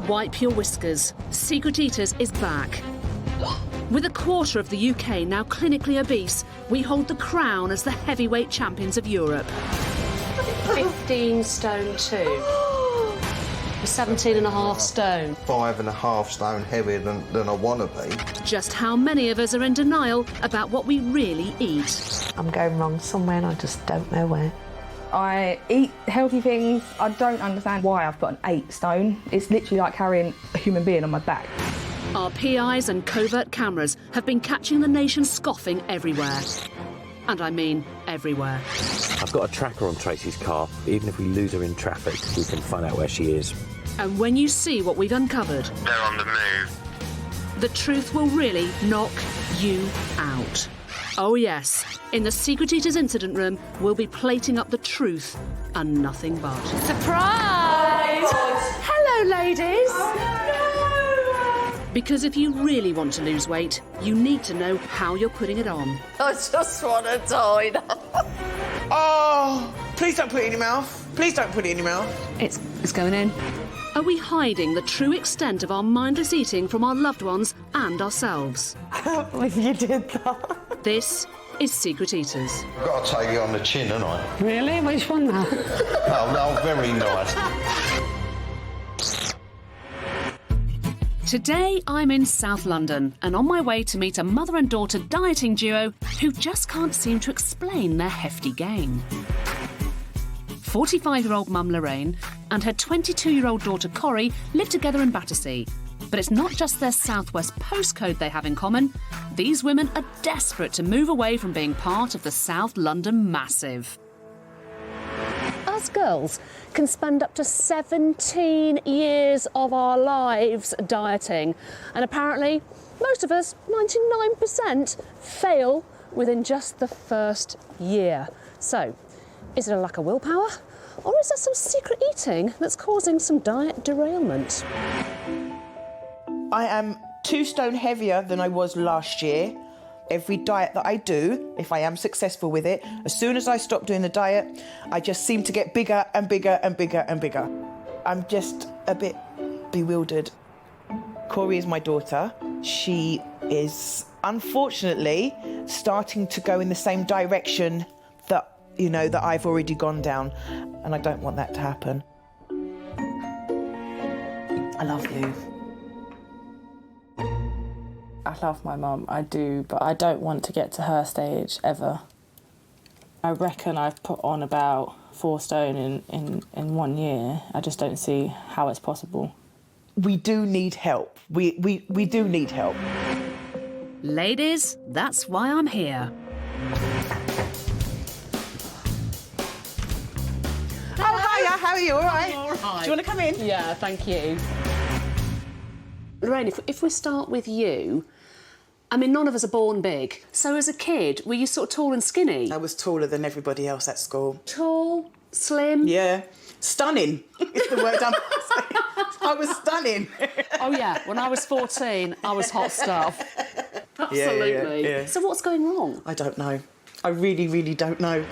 Wipe your whiskers. Secret Eaters is back. With a quarter of the UK now clinically obese, we hold the crown as the heavyweight champions of Europe. 15 stone 2. 17.5 stone. 5.5 stone heavier than I want to be. Just how many of us are in denial about what we really eat? I'm going wrong somewhere and I just don't know where. I eat healthy things. I don't understand why I've put an 8 stone. It's literally like carrying a human being on my back. Our PIs and covert cameras have been catching the nation scoffing everywhere. And I mean everywhere. I've got a tracker on Tracy's car. Even if we lose her in traffic, we can find out where she is. And when you see what we've uncovered, they're on the move. The truth will really knock you out. Oh yes, in the Secret Eaters incident room, we'll be plating up the truth and nothing but. Surprise! Hello, ladies. Because if you really want to lose weight, you need to know how you're putting it on. I just want to die now. Oh, please don't put it in your mouth. Please don't put it in your mouth. It's going in. Are we hiding the true extent of our mindless eating from our loved ones and ourselves? I can't believe you did that. This is Secret Eaters. I've got to take you on the chin, haven't I? Really? Which one now? Oh, very nice. Today, I'm in South London and on my way to meet a mother and daughter dieting duo who just can't seem to explain their hefty gain. 45-year-old mum Lorraine and her 22-year-old daughter Cory live together in Battersea. But it's not just their southwest postcode they have in common. These women are desperate to move away from being part of the South London massive. Us girls can spend up to 17 years of our lives dieting. And apparently, most of us, 99%, fail within just the first year. So, is it a lack of willpower? Or is there some secret eating that's causing some diet derailment? I am 2 stone heavier than I was last year. Every diet that I do, if I am successful with it, as soon as I stop doing the diet, I just seem to get bigger and bigger and bigger and bigger. I'm just a bit bewildered. Cory is my daughter. She is, unfortunately, starting to go in the same direction that, that I've already gone down. And I don't want that to happen. I love you. I love my mum, I do, but I don't want to get to her stage ever. I reckon I've put on about 4 stone in 1 year. I just don't see how it's possible. We do need help. We do need help. Ladies, that's why I'm here. Oh, hiya, how are you? All right? All right. Do you want to come in? Yeah, thank you. Lorraine, if we start with you, I mean, none of us are born big. So as a kid, were you sort of tall and skinny? I was taller than everybody else at school. Tall, slim? Yeah. Stunning is the word I'm saying. I was stunning. Oh, yeah. When I was 14, I was hot stuff. Absolutely. Yeah. So what's going wrong? I don't know. I really, really don't know.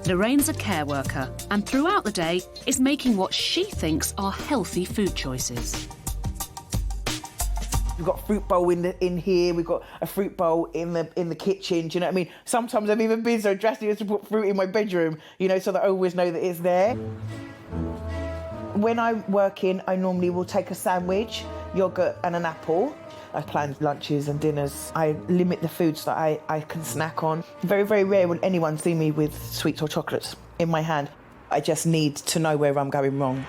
Lorraine's a care worker and throughout the day is making what she thinks are healthy food choices. We've got a fruit bowl in here. We've got a fruit bowl in the kitchen. Do you know what I mean? Sometimes I've even been so drastic as to put fruit in my bedroom, so that I always know that it's there. When I'm working, I normally will take a sandwich, yogurt and an apple. I plan lunches and dinners. I limit the foods that I can snack on. Very, very rare will anyone see me with sweets or chocolates in my hand. I just need to know where I'm going wrong.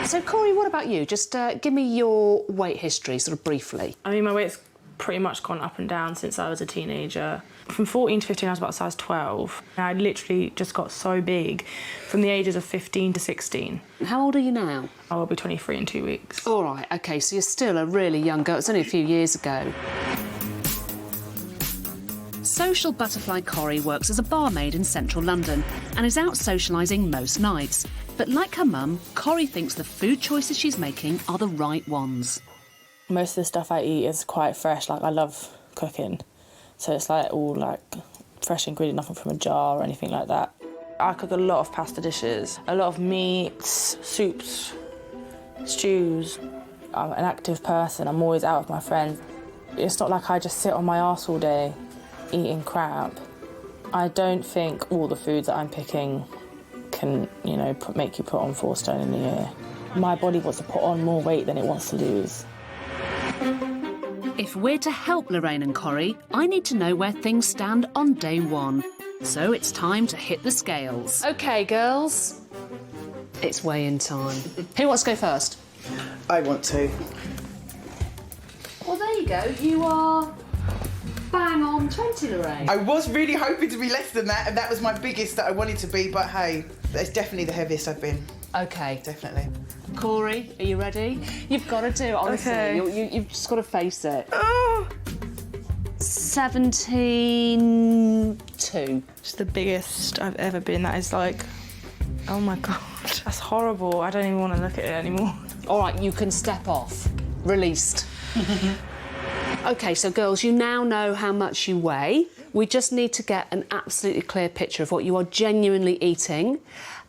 So, Cory, what about you? Just give me your weight history, sort of briefly. I mean, my weight's pretty much gone up and down since I was a teenager. From 14 to 15, I was about size 12. I literally just got so big from the ages of 15 to 16. How old are you now? I will be 23 in 2 weeks. All right, OK, so you're still a really young girl. It's only a few years ago. Social butterfly Cory works as a barmaid in central London and is out socialising most nights. But like her mum, Cory thinks the food choices she's making are the right ones. Most of the stuff I eat is quite fresh. Like, I love cooking. So it's like all like fresh ingredient, nothing from a jar or anything like that. I cook a lot of pasta dishes, a lot of meats, soups, stews. I'm an active person, I'm always out with my friends. It's not like I just sit on my arse all day eating crap. I don't think all the foods that I'm picking can, make you put on 4 stone in a year. My body wants to put on more weight than it wants to lose. If we're to help Lorraine and Cori, I need to know where things stand on day 1. So it's time to hit the scales. OK, girls. It's weigh-in time. Who wants to go first? I want to. Well, there you go. You are bang on 20, Lorraine. I was really hoping to be less than that, and that was my biggest that I wanted to be, but hey, that's definitely the heaviest I've been. OK. Definitely. Cori, are you ready? You've got to do it, honestly. Okay. You've just got to face it. Oh. 17.2. It's the biggest I've ever been. That is like, oh my God, that's horrible. I don't even want to look at it anymore. All right, you can step off. Released. OK, so girls, you now know how much you weigh. We just need to get an absolutely clear picture of what you are genuinely eating,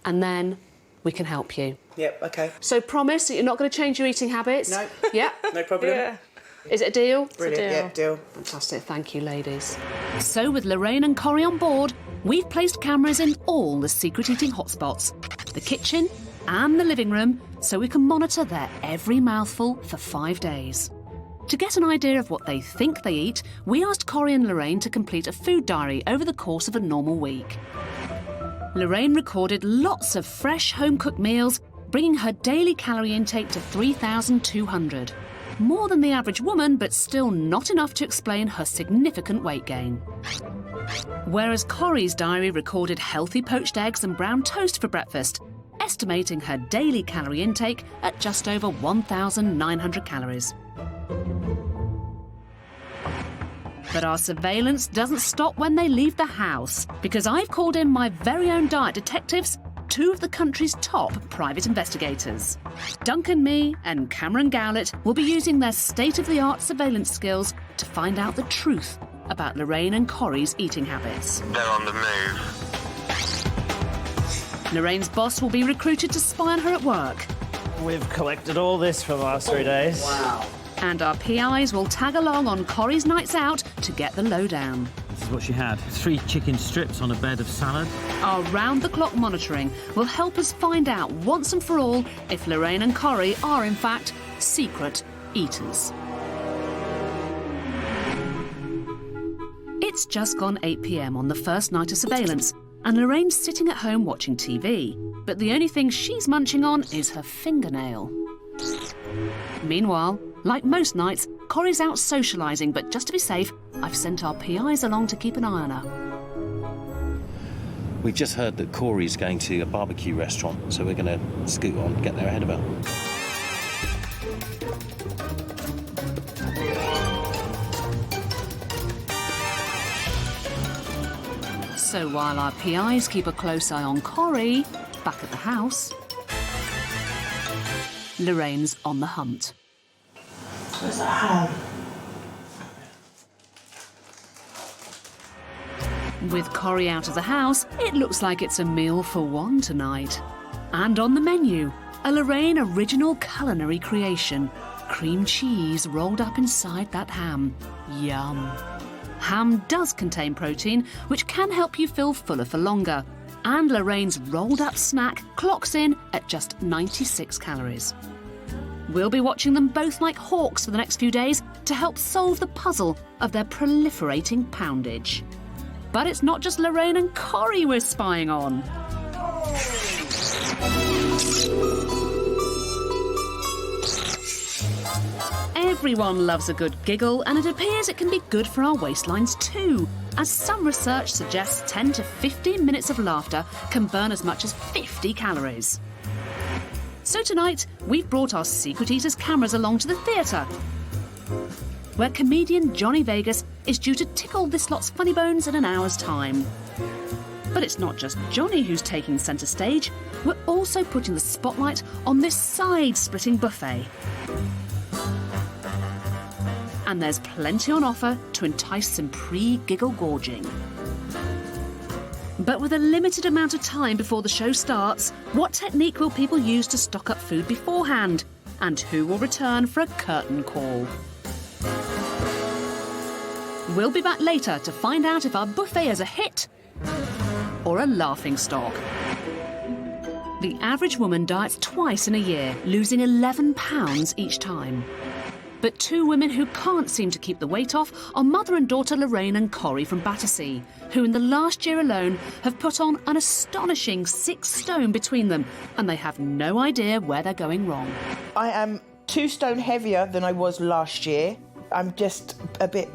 and then we can help you. Yep, OK. So promise that you're not going to change your eating habits? No. Yeah? No problem. Yeah. Is it a deal? Brilliant, yeah, deal. Fantastic, thank you, ladies. So with Lorraine and Cori on board, we've placed cameras in all the secret eating hotspots, the kitchen and the living room, so we can monitor their every mouthful for 5 days. To get an idea of what they think they eat, we asked Cori and Lorraine to complete a food diary over the course of a normal week. Lorraine recorded lots of fresh home-cooked meals, bringing her daily calorie intake to 3,200. More than the average woman, but still not enough to explain her significant weight gain. Whereas Cori's diary recorded healthy poached eggs and brown toast for breakfast, estimating her daily calorie intake at just over 1,900 calories. But our surveillance doesn't stop when they leave the house, because I've called in my very own diet detectives, 2 of the country's top private investigators. Duncan Mee and Cameron Gowlett will be using their state-of-the-art surveillance skills to find out the truth about Lorraine and Cori's eating habits. They're on the move. Lorraine's boss will be recruited to spy on her at work. We've collected all this for the last 3 days. Wow. And our PIs will tag along on Cori's nights out to get the lowdown. This is what she had. 3 chicken strips on a bed of salad. Our round-the-clock monitoring will help us find out once and for all if Lorraine and Cori are, in fact, secret eaters. It's just gone 8 p.m. on the first night of surveillance, and Lorraine's sitting at home watching TV. But the only thing she's munching on is her fingernail. Meanwhile, like most nights, Cori's out socialising, but just to be safe, I've sent our PIs along to keep an eye on her. We've just heard that Cory's going to a barbecue restaurant, so we're going to scoot on, get there ahead of her. So while our PIs keep a close eye on Cori, back at the house, Lorraine's on the hunt. Where's that home? With Cori out of the house, it looks like it's a meal for one tonight. And on the menu, a Lorraine original culinary creation, cream cheese rolled up inside that ham. Yum. Ham does contain protein, which can help you feel fuller for longer. And Lorraine's rolled up snack clocks in at just 96 calories. We'll be watching them both like hawks for the next few days to help solve the puzzle of their proliferating poundage. But it's not just Lorraine and Cori we're spying on. Everyone loves a good giggle, and it appears it can be good for our waistlines too, as some research suggests 10 to 15 minutes of laughter can burn as much as 50 calories. So tonight, we've brought our Secret Eaters cameras along to the theatre, where comedian Johnny Vegas is due to tickle this lot's funny bones in an hour's time. But it's not just Johnny who's taking centre stage. We're also putting the spotlight on this side-splitting buffet. And there's plenty on offer to entice some pre-giggle gorging. But with a limited amount of time before the show starts, what technique will people use to stock up food beforehand? and who will return for a curtain call. We'll be back later to find out if our buffet is a hit or a laughingstock. The average woman diets twice in a year, losing 11 pounds each time. But two women who can't seem to keep the weight off are mother and daughter Lorraine and Cori from Battersea, who in the last year alone have put on an astonishing 6 stone between them, and they have no idea where they're going wrong. I am 2 stone heavier than I was last year. I'm just a bit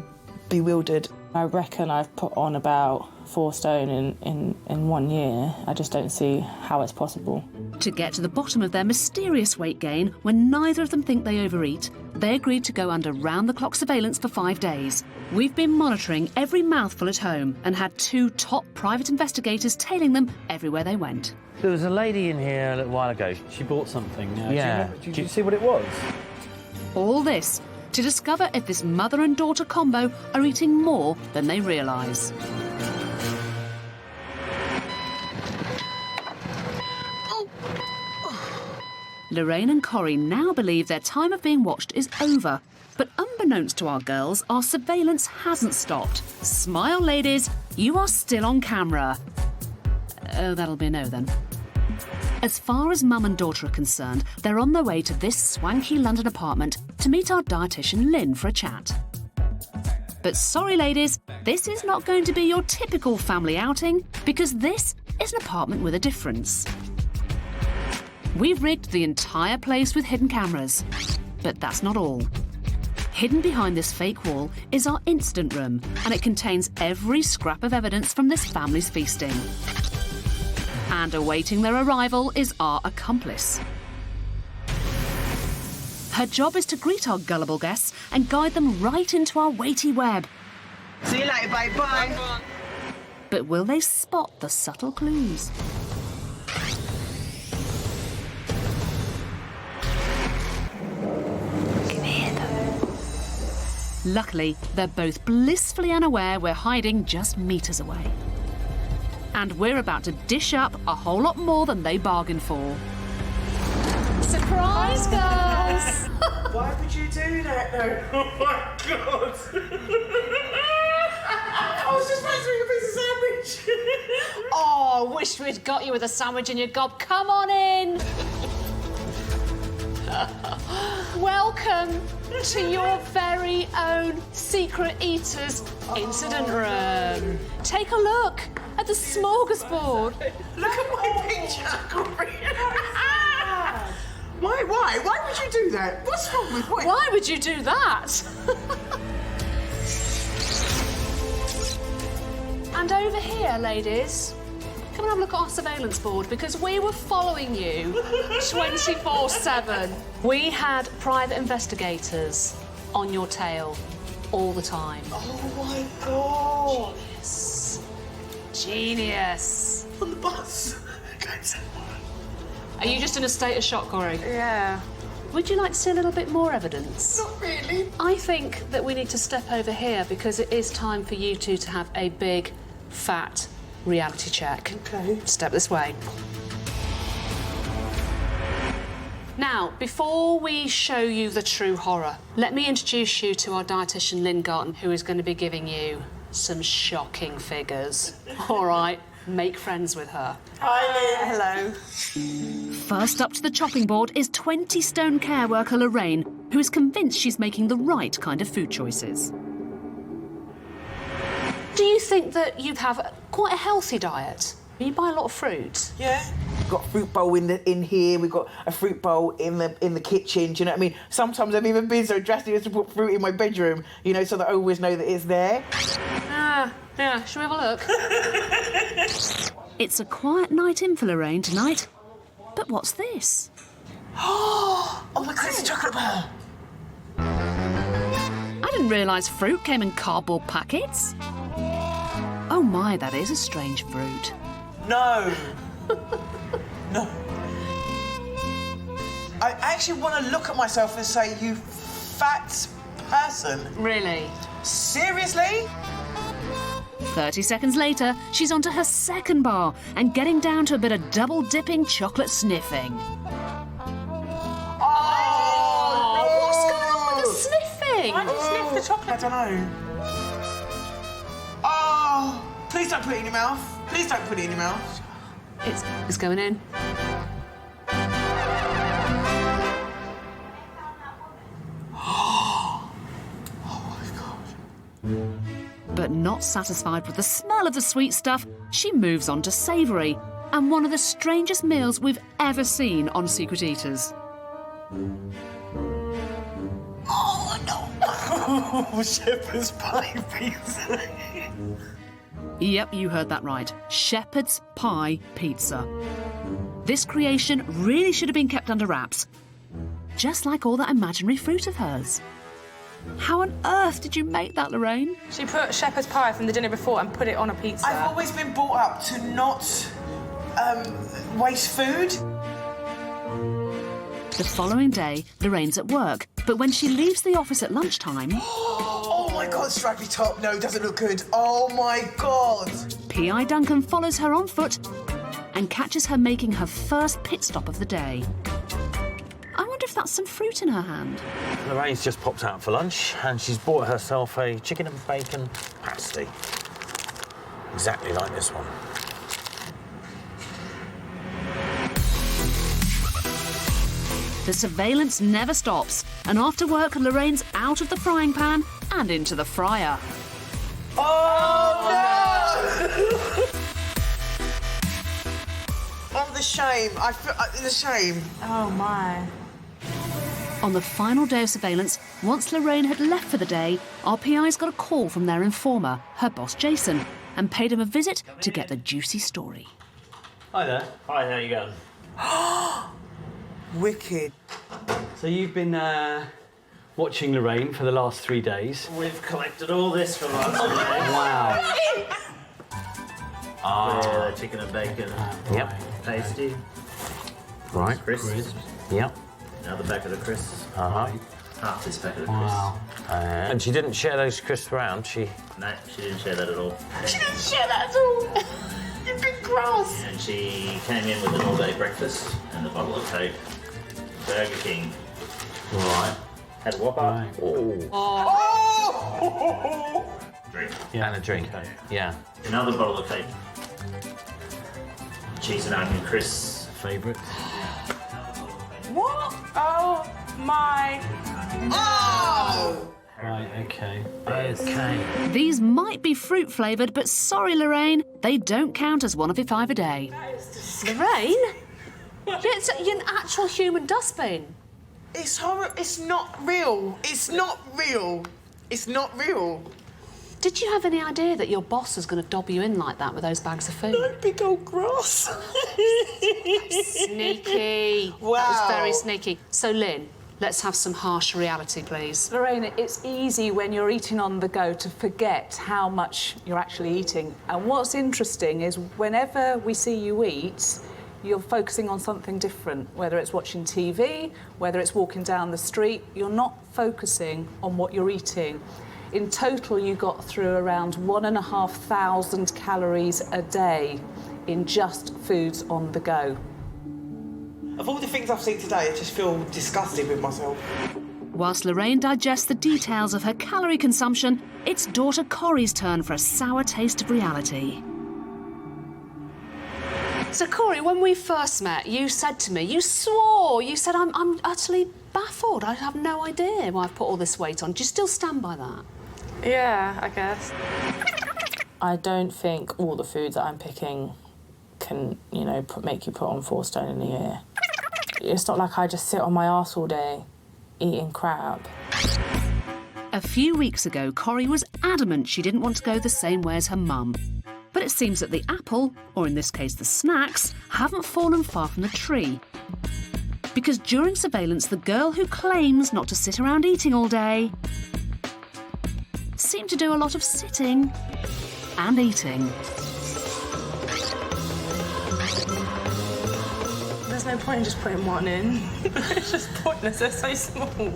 bewildered. I reckon I've put on about 4 stone in 1 year. I just don't see how it's possible. To get to the bottom of their mysterious weight gain, when neither of them think they overeat, they agreed to go under round-the-clock surveillance for 5 days. We've been monitoring every mouthful at home and had 2 top private investigators tailing them everywhere they went. There was a lady in here a little while ago. She bought something. Yeah. Did you see what it was? All this to discover if this mother and daughter combo are eating more than they realise. Lorraine and Cori now believe their time of being watched is over. But unbeknownst to our girls, our surveillance hasn't stopped. Smile, ladies, you are still on camera. Oh, that'll be a no then. As far as mum and daughter are concerned, they're on their way to this swanky London apartment to meet our dietitian Lynn for a chat. But sorry, ladies, this is not going to be your typical family outing, because this is an apartment with a difference. We've rigged the entire place with hidden cameras, but that's not all. Hidden behind this fake wall is our incident room, and it contains every scrap of evidence from this family's feasting. And awaiting their arrival is our accomplice. Her job is to greet our gullible guests and guide them right into our weighty web. See you later, babe. Bye. But will they spot the subtle clues? Luckily, they're both blissfully unaware we're hiding just metres away. And we're about to dish up a whole lot more than they bargained for. Surprise, girls! Why would you do that, though? Oh, my God. I was just fancying a piece of sandwich. Oh, wish we'd got you with a sandwich in your gob. Come on in. Welcome to your very own Secret Eaters incident room. Take a look at the smorgasbord. Look at my picture, Cory. Why? Why would you do that? What's wrong with what? Why would you do that? And over here, ladies, come and have a look at our surveillance board, because we were following you 24/7. We had private investigators on your tail all the time. Oh, my God. Genius. On the bus. Are you just in a state of shock, Cory? Yeah. Would you like to see a little bit more evidence? Not really. I think that we need to step over here, because it is time for you two to have a big, fat reality check. Okay. Step this way. Now, before we show you the true horror, let me introduce you to our dietitian Lynn Garton, who is going to be giving you some shocking figures. All right, make friends with her. Hi, Lynn. Hello. First up to the chopping board is 20-stone care worker Lorraine, who is convinced she's making the right kind of food choices. Do you think that you have quite a healthy diet? You buy a lot of fruit? Yeah. We've got a fruit bowl in here. We've got a fruit bowl in the kitchen. Do you know what I mean? Sometimes I've even been so drastic as to put fruit in my bedroom, you know, so that I always know that it's there. Yeah. Shall we have a look? It's a quiet night in for Lorraine tonight. But what's this? Oh my God, it's a chocolate bar. I didn't realise fruit came in cardboard packets. Oh my, that is a strange fruit. No. No. I actually want to look at myself and say, you fat person. Really? Seriously? 30 seconds later, she's onto her second bar and getting down to a bit of double-dipping chocolate sniffing. Oh Why did you sniff the chocolate? I don't know. Oh, please don't put it in your mouth. Please don't put it in your mouth. It's going in. But not satisfied with the smell of the sweet stuff, she moves on to savoury, and one of the strangest meals we've ever seen on Secret Eaters. Oh, no. Shepherd's pie pizza. Yep, you heard that right. Shepherd's pie pizza. This creation really should have been kept under wraps, just like all that imaginary fruit of hers. How on earth did you make that, Lorraine? She put shepherd's pie from the dinner before and put it on a pizza. I've always been brought up to not waste food. The following day, Lorraine's at work, but when she leaves the office at lunchtime... Oh my God, stripy top. No, it doesn't look good. Oh my God. P.I. Duncan follows her on foot and catches her making her first pit stop of the day. I wonder if that's some fruit in her hand. Lorraine's just popped out for lunch and she's bought herself a chicken and bacon pasty. Exactly like this one. The surveillance never stops, and after work, Lorraine's out of the frying pan and into the fryer. Oh no! Oh, the shame. I feel the shame. Oh my. On the final day of surveillance, once Lorraine had left for the day, our PI's got a call from their informer, her boss Jason, and paid him a visit to get the juicy story. Hi there. Hi, how you going? Wicked. So you've been watching Lorraine for the last 3 days. We've collected all this from last 3 days. Wow. The chicken and bacon. Yep. Pasty. Right. Crisps. Yep. Now the back of the crisps. Uh-huh. Half this packet of crisps. And she didn't share those crisps around, she... No, she didn't share that at all. She didn't share that at all. You've been gross. And she came in with an all-day breakfast and a bottle of Coke. Burger King. Right. Had a Whopper. Right. Oh! Drink. Yeah. And a drink. Okay. Yeah. Another bottle of Coke. Cheese and onion crisps. Favourite. What? Oh my. Oh! Right, okay. Okay. These might be fruit-flavoured, but sorry, Lorraine, they don't count as one of your 5 a day. Lorraine? You're an actual human dustbin. It's horrible. It's not real. It's not real. It's not real. Did you have any idea that your boss was going to dob you in like that with those bags of food? No big old grass. Sneaky. Wow. That was very sneaky. So, Lynn, let's have some harsh reality, please. Lorraine, it's easy when you're eating on the go to forget how much you're actually eating. And what's interesting is whenever we see you eat, you're focusing on something different, whether it's watching TV, whether it's walking down the street, you're not focusing on what you're eating. In total, you got through around 1,500 calories a day in just foods on the go. Of all the things I've seen today, I just feel disgusted with myself. Whilst Lorraine digests the details of her calorie consumption, it's daughter Cory's turn for a sour taste of reality. So, Cory, when we first met, you said to me, you swore, you said, I'm utterly baffled. I have no idea why I've put all this weight on. Do you still stand by that? Yeah, I guess. I don't think all the foods that I'm picking can, you know, make you put on 4 stone in a year. It's not like I just sit on my arse all day eating crap. A few weeks ago, Cory was adamant she didn't want to go the same way as her mum. But it seems that the apple, or in this case the snacks, haven't fallen far from the tree. Because during surveillance, the girl who claims not to sit around eating all day seemed to do a lot of sitting and eating. There's no point in just putting one in. It's just pointless, they're so small.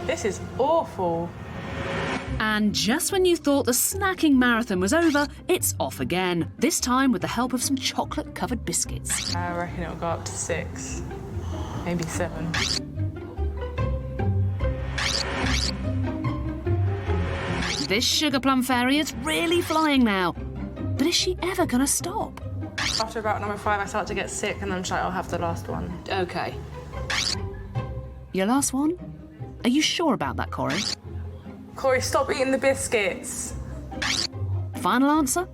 This is awful. And just when you thought the snacking marathon was over, it's off again. This time with the help of some chocolate-covered biscuits. I reckon it'll go up to 6, maybe 7. This sugar plum fairy is really flying now. But is she ever going to stop? After about number 5, I start to get sick, and then I'm just like, I'll have the last one. OK. Your last one? Are you sure about that, Cory? Cory, stop eating the biscuits. Final answer?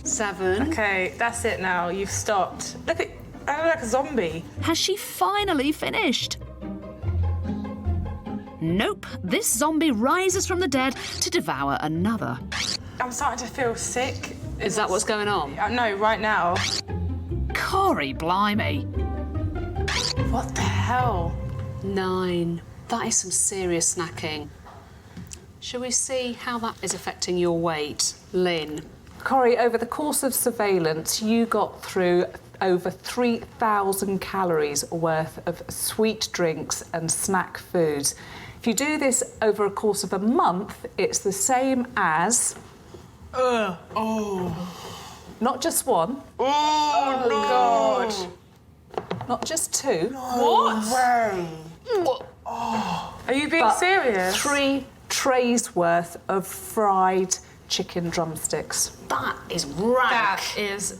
7. OK, that's it now. You've stopped. Look at... I look like a zombie. Has she finally finished? Nope. This zombie rises from the dead to devour another. I'm starting to feel sick. Is that what's going on? No, right now. Cory, blimey. What the hell? 9. That is some serious snacking. Shall we see how that is affecting your weight? Lynn? Cory, over the course of surveillance, you got through over 3,000 calories worth of sweet drinks and snack foods. If you do this over a course of a month, it's the same as... Not just one. Oh, God. Not just 2. What? Way. Are you being serious? 3 trays worth of fried chicken drumsticks. That is rank. That is...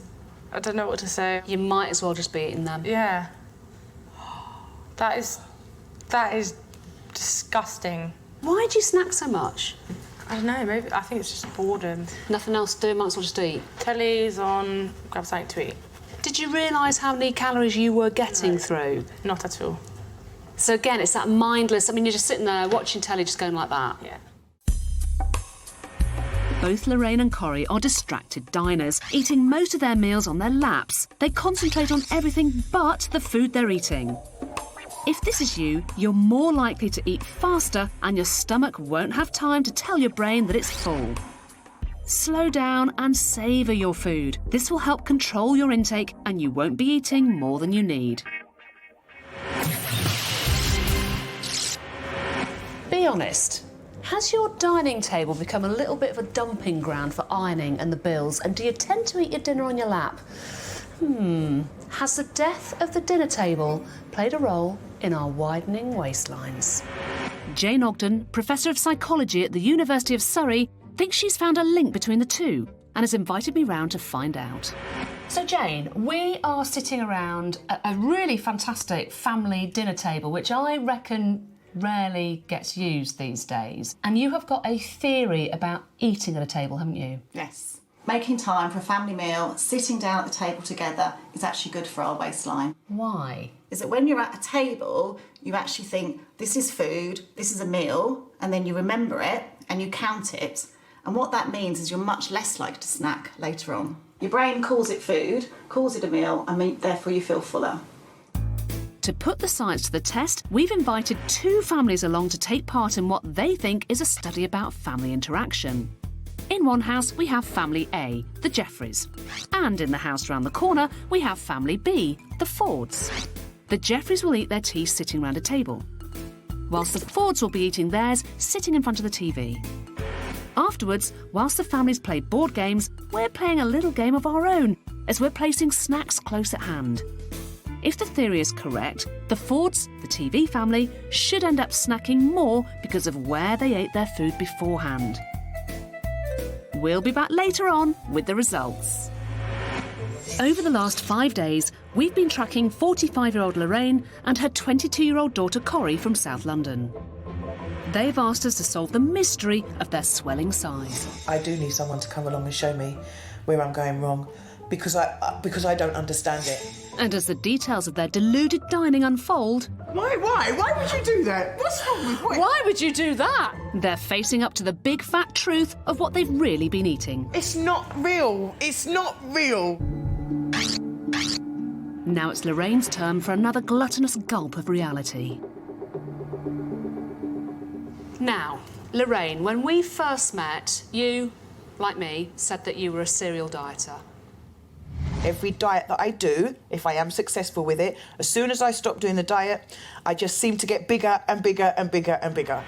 I don't know what to say. You might as well just be eating them. Yeah. That is disgusting. Why do you snack so much? I don't know, maybe... I think it's just boredom. Nothing else to do, might as well just eat. Telly's on, grab something to eat. Did you realise how many calories you were getting through? Not at all. So again, it's that mindless... I mean, you're just sitting there watching telly, just going like that. Yeah. Both Lorraine and Cory are distracted diners, eating most of their meals on their laps. They concentrate on everything but the food they're eating. If this is you, you're more likely to eat faster and your stomach won't have time to tell your brain that it's full. Slow down and savour your food. This will help control your intake and you won't be eating more than you need. Be honest. Has your dining table become a little bit of a dumping ground for ironing and the bills, and do you tend to eat your dinner on your lap? Has the death of the dinner table played a role in our widening waistlines? Jane Ogden, Professor of Psychology at the University of Surrey, thinks she's found a link between the two and has invited me round to find out. So, Jane, we are sitting around a really fantastic family dinner table, which I reckon rarely gets used these days. And you have got a theory about eating at a table, haven't you? Yes. Making time for a family meal, sitting down at the table together is actually good for our waistline. Why? Is that when you're at a table, you actually think, this is food, this is a meal, and then you remember it and you count it. And what that means is you're much less likely to snack later on. Your brain calls it food, calls it a meal, and therefore you feel fuller. To put the science to the test, we've invited 2 families along to take part in what they think is a study about family interaction. In one house, we have family A, the Jeffreys. And in the house round the corner, we have family B, the Fords. The Jeffreys will eat their tea sitting round a table, whilst the Fords will be eating theirs sitting in front of the TV. Afterwards, whilst the families play board games, we're playing a little game of our own, as we're placing snacks close at hand. If the theory is correct, the Fords, the TV family, should end up snacking more because of where they ate their food beforehand. We'll be back later on with the results. Over the last 5 days, we've been tracking 45-year-old Lorraine and her 22-year-old daughter Cory from South London. They've asked us to solve the mystery of their swelling size. I do need someone to come along and show me where I'm going wrong, because I don't understand it. And as the details of their deluded dining unfold... Why? Why would you do that? What's wrong with what? Why would you do that? They're facing up to the big fat truth of what they've really been eating. It's not real. It's not real. Now it's Lorraine's turn for another gluttonous gulp of reality. Now, Lorraine, when we first met, you, like me, said that you were a serial dieter. Every diet that I do, if I am successful with it, as soon as I stop doing the diet, I just seem to get bigger and bigger and bigger and bigger.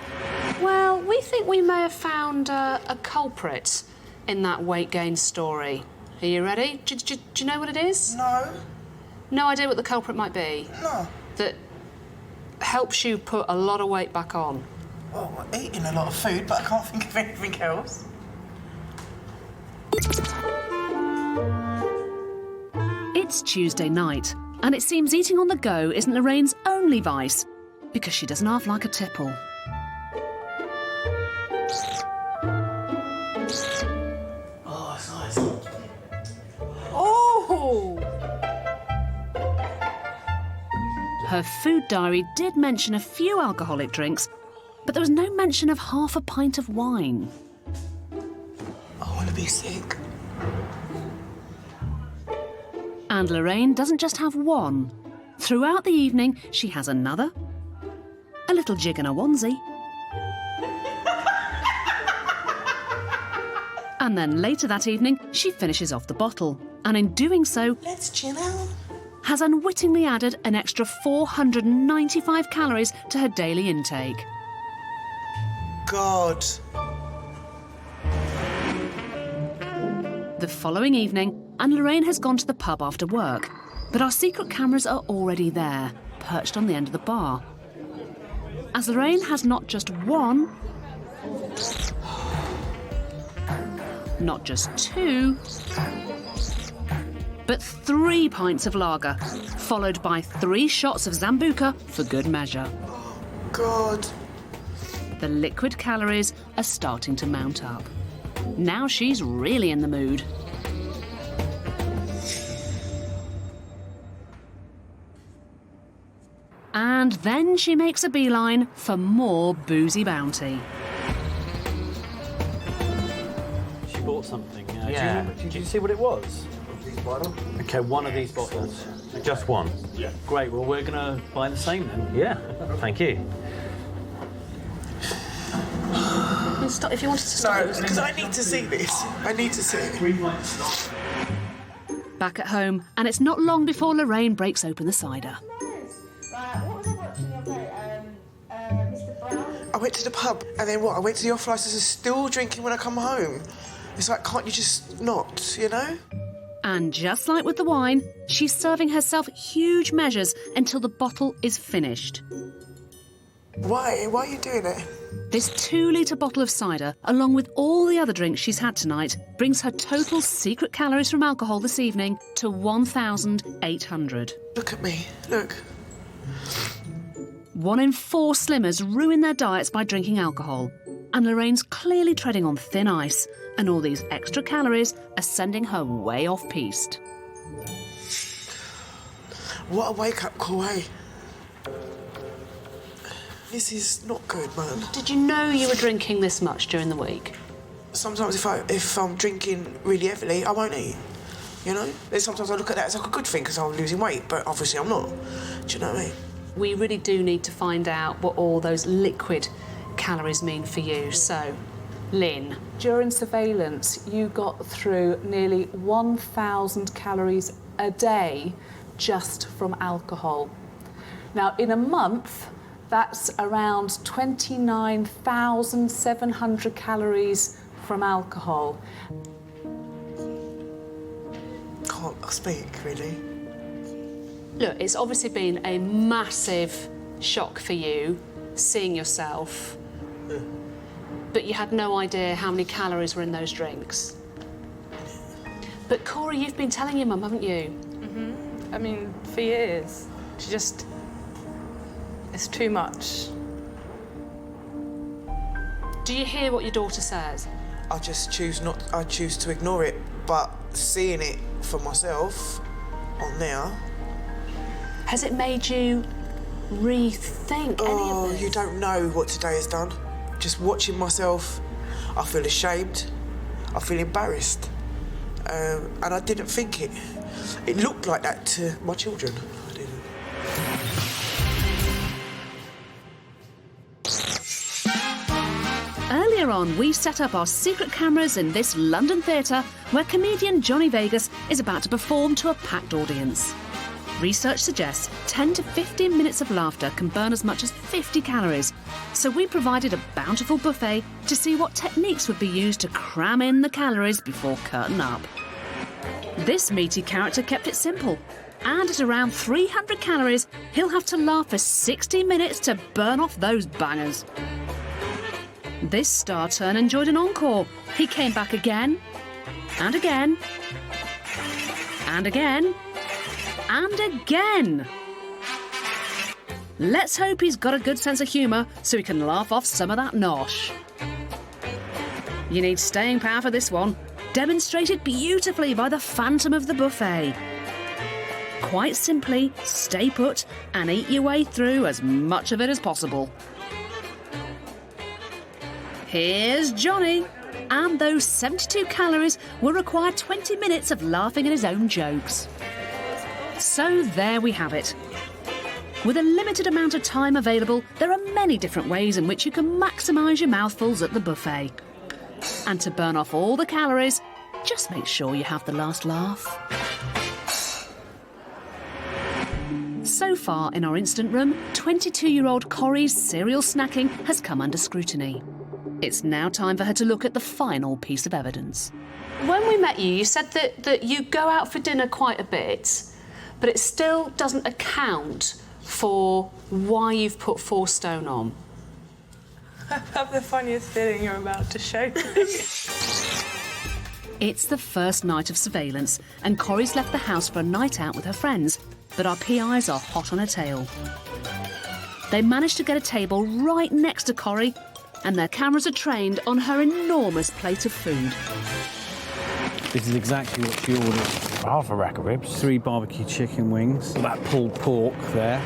Well, we think we may have found a culprit in that weight gain story. Are you ready? Do you know what it is? No. No idea what the culprit might be? No. That helps you put a lot of weight back on? Well, we're eating a lot of food, but I can't think of anything else. It's Tuesday night, and it seems eating on the go isn't Lorraine's only vice, because she doesn't half like a tipple. Oh, it's nice. Oh! Her food diary did mention a few alcoholic drinks, but there was no mention of half a pint of wine. I want to be sick. And Lorraine doesn't just have one. Throughout the evening, she has another, a little jig in a onesie, and then later that evening, she finishes off the bottle, and in doing so, Let's chill out. has unwittingly added an extra 495 calories to her daily intake. God. The following evening, and Lorraine has gone to the pub after work, but our secret cameras are already there, perched on the end of the bar. As Lorraine has not just one, not just two, but 3 pints of lager, followed by 3 shots of Zambuca for good measure. God. The liquid calories are starting to mount up. Now she's really in the mood. And then she makes a beeline for more boozy bounty. She bought something. Yeah. Did you see what it was? Okay, one of these bottles. Just one? Yeah. Great, well, we're going to buy the same then. Yeah, thank you. Stop if you wanted to stop. No, because I need to see this. I need to see it. Back at home, and it's not long before Lorraine breaks open the cider. I went to the pub, and then what? I went to the off-licence and still drinking when I come home. It's like, can't you just not, you know? And just like with the wine, she's serving herself huge measures until the bottle is finished. Why? Why are you doing it? This 2-litre bottle of cider, along with all the other drinks she's had tonight, brings her total secret calories from alcohol this evening to 1,800. Look at me, look. 1 in 4 slimmers ruin their diets by drinking alcohol. And Lorraine's clearly treading on thin ice, and all these extra calories are sending her way off-piste. What a wake-up call, eh? This is not good, man. Did you know you were drinking this much during the week? Sometimes if I'm drinking really heavily, I won't eat, you know? Then sometimes I look at that as like a good thing because I'm losing weight, but obviously I'm not. Do you know what I mean? We really do need to find out what all those liquid calories mean for you. So, Lynn. During surveillance, you got through nearly 1,000 calories a day just from alcohol. Now, in a month, that's around 29,700 calories from alcohol. Can't speak, really. Look, it's obviously been a massive shock for you, seeing yourself, but you had no idea how many calories were in those drinks. But Cory, you've been telling your mum, haven't you? I mean, for years. She just... It's too much. Do you hear what your daughter says? I choose to ignore it, but seeing it for myself on there... Has it made you rethink any of this? You don't know what today has done. Just watching myself, I feel ashamed, I feel embarrassed. And I didn't think it. It looked like that to my children. I didn't. Earlier on, we set up our secret cameras in this London theatre where comedian Johnny Vegas is about to perform to a packed audience. Research suggests 10 to 15 minutes of laughter can burn as much as 50 calories. So we provided a bountiful buffet to see what techniques would be used to cram in the calories before curtain up. This meaty character kept it simple. And at around 300 calories, he'll have to laugh for 60 minutes to burn off those bangers. This star turn enjoyed an encore. He came back again, and again, and again, and again. Let's hope he's got a good sense of humour so he can laugh off some of that nosh. You need staying power for this one, demonstrated beautifully by the phantom of the buffet. Quite simply, stay put and eat your way through as much of it as possible. Here's Johnny. And those 72 calories will require 20 minutes of laughing at his own jokes. So there we have it. With a limited amount of time available, there are many different ways in which you can maximise your mouthfuls at the buffet. And to burn off all the calories, just make sure you have the last laugh. So far in our instant room, 22-year-old Cory's serial snacking has come under scrutiny. It's now time for her to look at the final piece of evidence. When we met you, you said that you go out for dinner quite a bit, but it still doesn't account for why you've put 4 stone on. I have the funniest feeling you're about to show me. It's the first night of surveillance, and Cory's left the house for a night out with her friends, but our PIs are hot on her tail. They managed to get a table right next to Cory, and their cameras are trained on her enormous plate of food. This is exactly what she ordered. Half a rack of ribs, 3 barbecue chicken wings, that pulled pork there.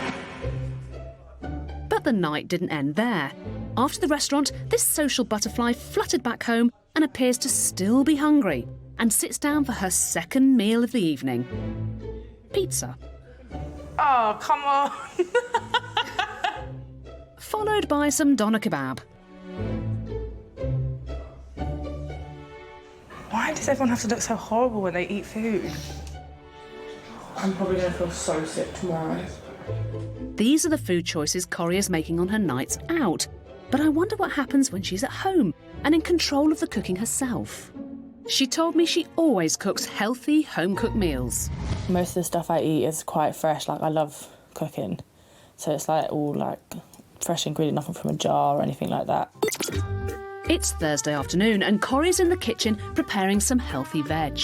But the night didn't end there. After the restaurant, this social butterfly fluttered back home and appears to still be hungry, and sits down for her second meal of the evening. Pizza. Oh, come on. Followed by some doner kebab. Why does everyone have to look so horrible when they eat food? I'm probably going to feel so sick tomorrow. These are the food choices Cory is making on her nights out. But I wonder what happens when she's at home and in control of the cooking herself. She told me she always cooks healthy, home-cooked meals. Most of the stuff I eat is quite fresh. Like, I love cooking. So it's like all like fresh ingredient, nothing from a jar or anything like that. It's Thursday afternoon and Cory's in the kitchen preparing some healthy veg.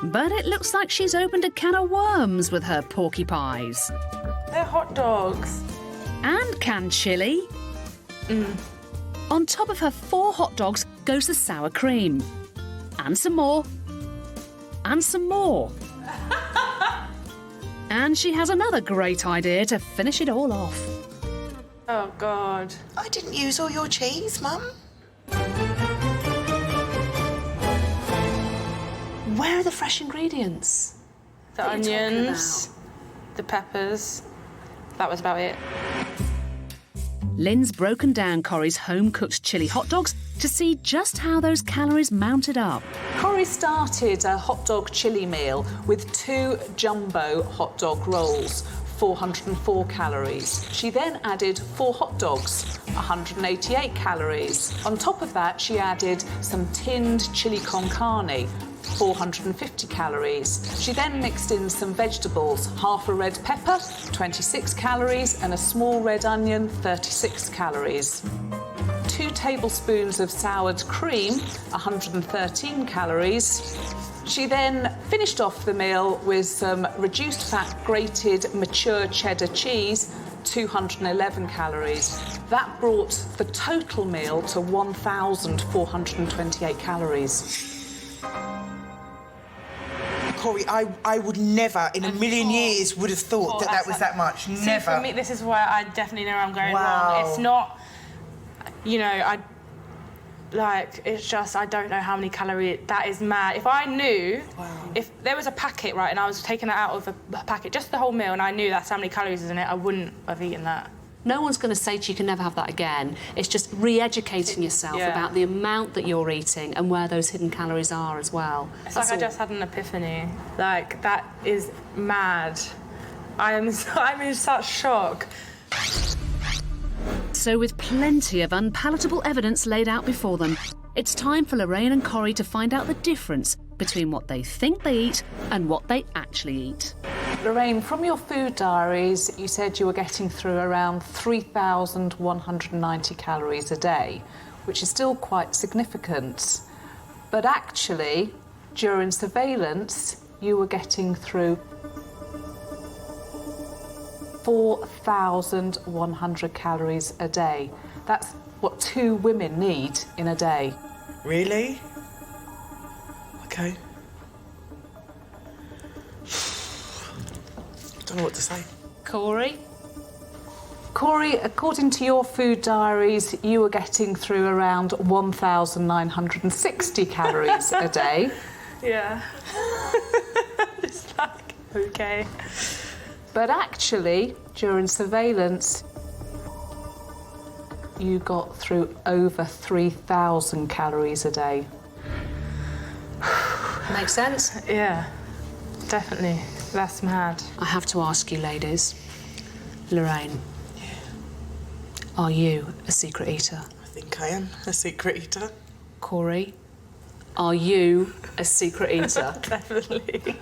But it looks like she's opened a can of worms with her porky pies. They're hot dogs. And canned chilli. On top of her 4 hot dogs goes the sour cream. And some more. And some more. And she has another great idea to finish it all off. Oh, God. I didn't use all your cheese, Mum. Where are the fresh ingredients? The onions, the peppers. That was about it. Lynn's broken down Cory's home-cooked chilli hot dogs to see just how those calories mounted up. Cory started a hot dog chili meal with 2 jumbo hot dog rolls, 404 calories. She then added 4 hot dogs, 188 calories. On top of that, she added some tinned chili con carne, 450 calories. She then mixed in some vegetables, half a red pepper, 26 calories, and a small red onion, 36 calories. 2 tablespoons of soured cream, 113 calories. She then finished off the meal with some reduced fat grated mature cheddar cheese, 211 calories. That brought the total meal to 1,428 calories. Cory, I would never in a million years would have thought that was that much. See, Never. for me, this is where I definitely know I'm going Wow. wrong. It's not, you know, it's just, I don't know how many calories. That is mad. If I knew, if there was a packet, right, and I was taking it out of a packet, just the whole meal, and I knew that's how many calories is in it, I wouldn't have eaten that. No one's going to say to you, you can never have that again. It's just re-educating yourself about the amount that you're eating and where those hidden calories are as well. It's like I just had an epiphany. Like, that is mad. I'm in such shock. So with plenty of unpalatable evidence laid out before them, it's time for Lorraine and Cori to find out the difference between what they think they eat and what they actually eat. Lorraine, from your food diaries, you said you were getting through around 3,190 calories a day, which is still quite significant. But actually, during surveillance, you were getting through 4,100 calories a day. That's what 2 women need in a day. Really? Okay. Don't know what to say. Cory? Cory, according to your food diaries, you were getting through around 1,960 calories a day. Yeah. It's like, okay. But actually, during surveillance, you got through over 3,000 calories a day. Makes sense? Yeah, definitely. That's mad. I have to ask you, ladies. Lorraine, are you a secret eater? I think I am a secret eater. Cory, are you a secret eater? Definitely.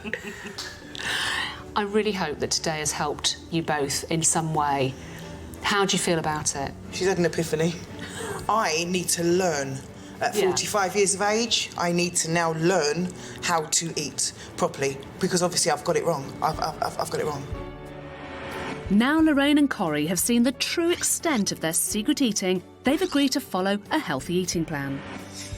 I really hope that today has helped you both in some way. How do you feel about it? She's had an epiphany. I need to learn. At 45 years of age, I need to now learn how to eat properly, because obviously I've got it wrong. I've got it wrong. Now Lorraine and Cori have seen the true extent of their secret eating, they've agreed to follow a healthy eating plan.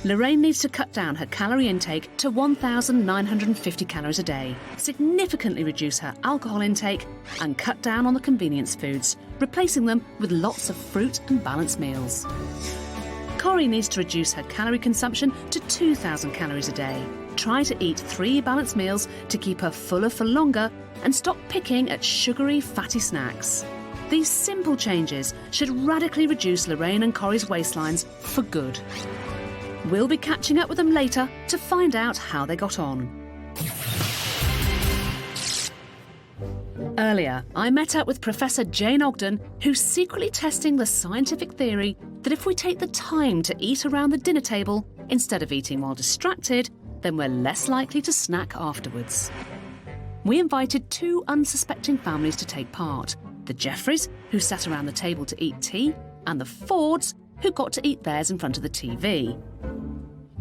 Lorraine needs to cut down her calorie intake to 1,950 calories a day, significantly reduce her alcohol intake and cut down on the convenience foods, replacing them with lots of fruit and balanced meals. Cori needs to reduce her calorie consumption to 2,000 calories a day, try to eat 3 balanced meals to keep her fuller for longer, and stop picking at sugary, fatty snacks. These simple changes should radically reduce Lorraine and Cori's waistlines for good. We'll be catching up with them later to find out how they got on. Earlier, I met up with Professor Jane Ogden, who's secretly testing the scientific theory that if we take the time to eat around the dinner table instead of eating while distracted, then we're less likely to snack afterwards. We invited 2 unsuspecting families to take part: the Jeffreys, who sat around the table to eat tea, and the Fords, who got to eat theirs in front of the TV.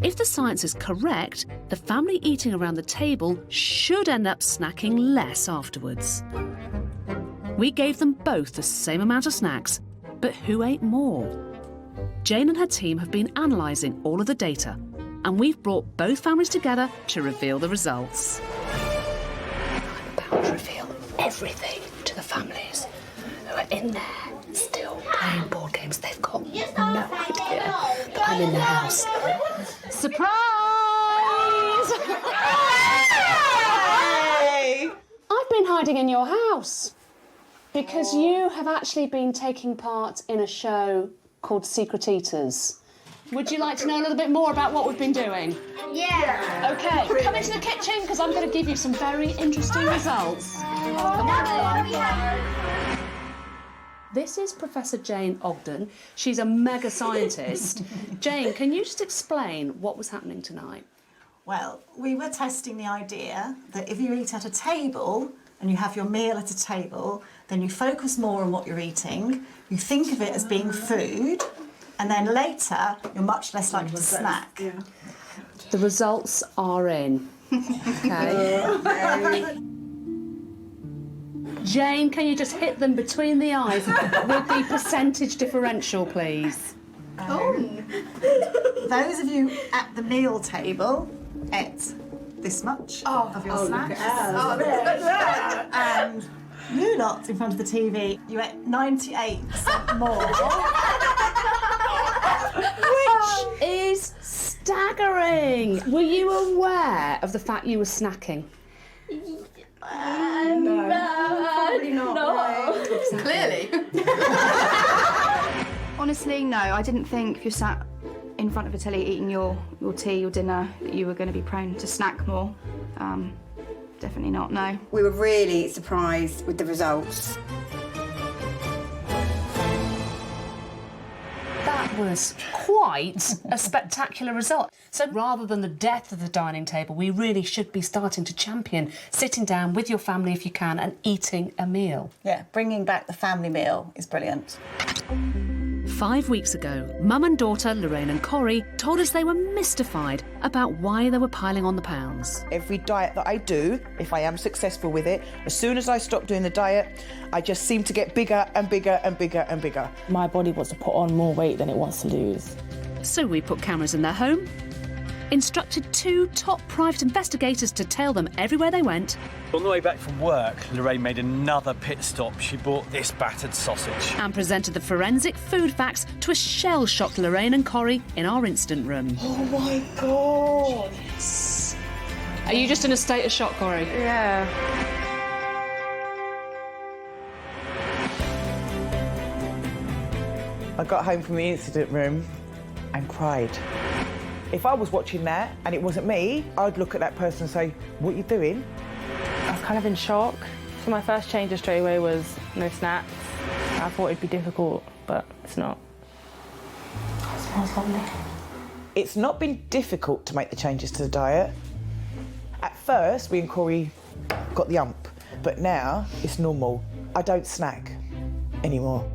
If the science is correct, the family eating around the table should end up snacking less afterwards. We gave them both the same amount of snacks, but who ate more? Jane and her team have been analysing all of the data, and we've brought both families together to reveal the results. I'm about to reveal everything to the families who are in there still playing board games. They've got no idea that I'm in their house. Surprise! Hey! I've been hiding in your house because you have actually been taking part in a show called Secret Eaters. Would you like to know a little bit more about what we've been doing? Yeah! OK, come into the kitchen because I'm going to give you some very interesting results. Come on in. This is Professor Jane Ogden. She's a mega scientist. Jane, can you just explain what was happening tonight? Well, we were testing the idea that if you eat at a table and you have your meal at a table, then you focus more on what you're eating, you think of it as being food, and then later you're much less likely to snack. Yeah. The results are in. OK. Jane, can you just hit them between the eyes with the percentage differential, please? Those of you at the meal table ate this much of your snacks. And you lot in front of the TV, you ate 98% more. Which is staggering. Were you aware of the fact you were snacking? No, probably not. No. Clearly. Honestly, no. I didn't think if you're sat in front of a telly eating your tea, your dinner, that you were going to be prone to snack more. Definitely not, no. We were really surprised with the results. That was quite a spectacular result. So rather than the death of the dining table, we really should be starting to champion sitting down with your family if you can and eating a meal. Yeah, bringing back the family meal is brilliant. 5 weeks ago, mum and daughter Lorraine and Cori told us they were mystified about why they were piling on the pounds. Every diet that I do, if I am successful with it, as soon as I stop doing the diet, I just seem to get bigger and bigger and bigger and bigger. My body wants to put on more weight than it wants to lose. So we put cameras in their home, instructed 2 top private investigators to tail them everywhere they went. On the way back from work, Lorraine made another pit stop. She bought this battered sausage. And presented the forensic food facts to a shell-shocked Lorraine and Cori in our instant room. Oh my God! Yes. Are you just in a state of shock, Cori? Yeah. I got home from the incident room and cried. If I was watching that and it wasn't me, I'd look at that person and say, what are you doing? I was kind of in shock. So my first change straight away was no snacks. I thought it'd be difficult, but it's not. Oh, it smells lovely. It's not been difficult to make the changes to the diet. At first, we and Cory got the ump, but now it's normal. I don't snack anymore.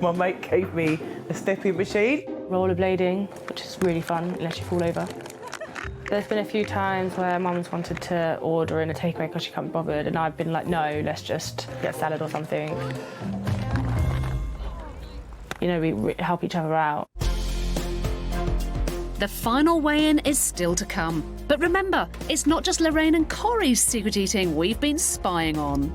My mate gave me a stepping machine. Rollerblading, which is really fun, unless you fall over. There's been a few times where Mum's wanted to order in a takeaway because she can't be bothered, and I've been like, no, let's just get salad or something. You know, we help each other out. The final weigh-in is still to come. But remember, it's not just Lorraine and Cori's secret eating we've been spying on.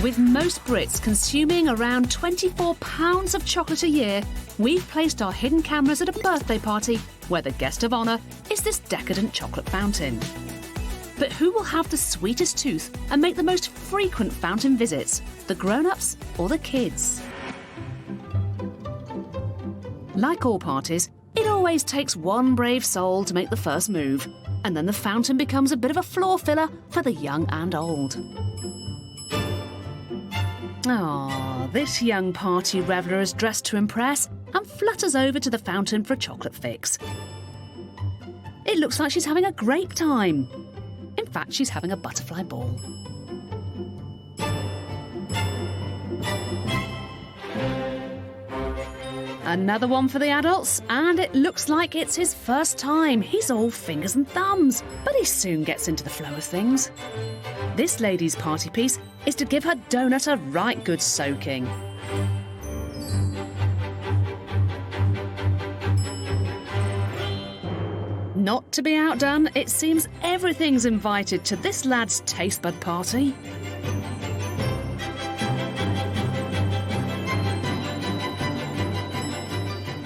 With most Brits consuming around 24 pounds of chocolate a year, we've placed our hidden cameras at a birthday party where the guest of honour is this decadent chocolate fountain. But who will have the sweetest tooth and make the most frequent fountain visits, the grown-ups or the kids? Like all parties, it always takes one brave soul to make the first move, and then the fountain becomes a bit of a floor filler for the young and old. Ah, this young party reveller is dressed to impress and flutters over to the fountain for a chocolate fix. It looks like she's having a grape time. In fact, she's having a butterfly ball. Another one for the adults, and it looks like it's his first time. He's all fingers and thumbs, but he soon gets into the flow of things. This lady's party piece is to give her donut a right good soaking. Not to be outdone, it seems everything's invited to this lad's taste bud party.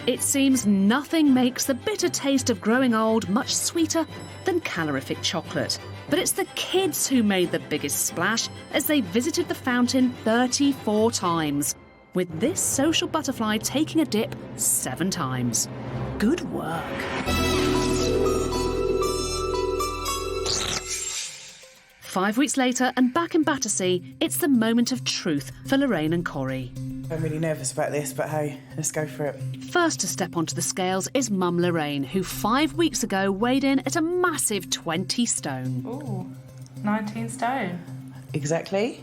It seems nothing makes the bitter taste of growing old much sweeter than calorific chocolate. But it's the kids who made the biggest splash as they visited the fountain 34 times, with this social butterfly taking a dip 7 times. Good work. Five weeks later, and back in Battersea, it's the moment of truth for Lorraine and Cori. I'm really nervous about this, but hey, let's go for it. First to step onto the scales is Mum Lorraine, who 5 weeks ago weighed in at a massive 20 stone. Ooh, 19 stone. Exactly?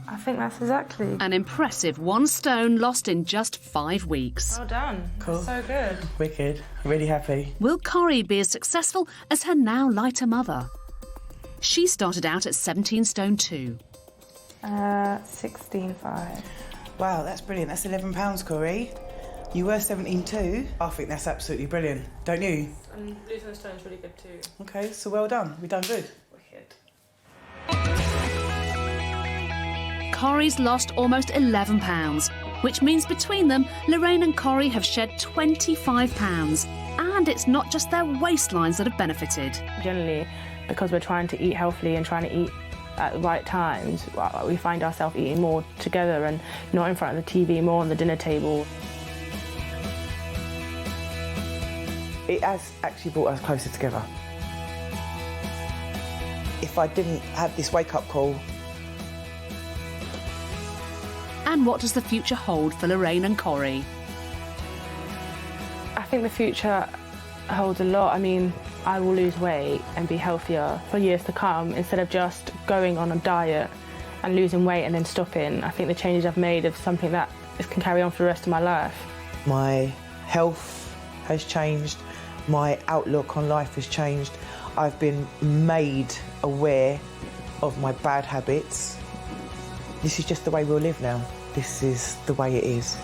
I think that's exactly. An impressive 1 stone lost in just 5 weeks. Well done. Cool. That's so good. Wicked. Really happy. Will Cori be as successful as her now lighter mother? She started out at 17 stone too. 16.5. Wow, that's brilliant. That's £11, Cory. You were 17 too. I think that's absolutely brilliant, don't you? And losing the stone's really good too. Okay, so well done. We've done good. Wicked. Cori's lost almost £11, which means between them, Lorraine and Cori have shed £25. And it's not just their waistlines that have benefited. Generally, because we're trying to eat healthily and trying to eat at the right times, we find ourselves eating more together and not in front of the TV, more on the dinner table. It has actually brought us closer together. If I didn't have this wake-up call... And what does the future hold for Lorraine and Cori? I think the future holds a lot. I mean, I will lose weight and be healthier for years to come instead of just going on a diet and losing weight and then stopping. I think the changes I've made are something that can carry on for the rest of my life. My health has changed, my outlook on life has changed. I've been made aware of my bad habits. This is just the way we'll live now. This is the way it is.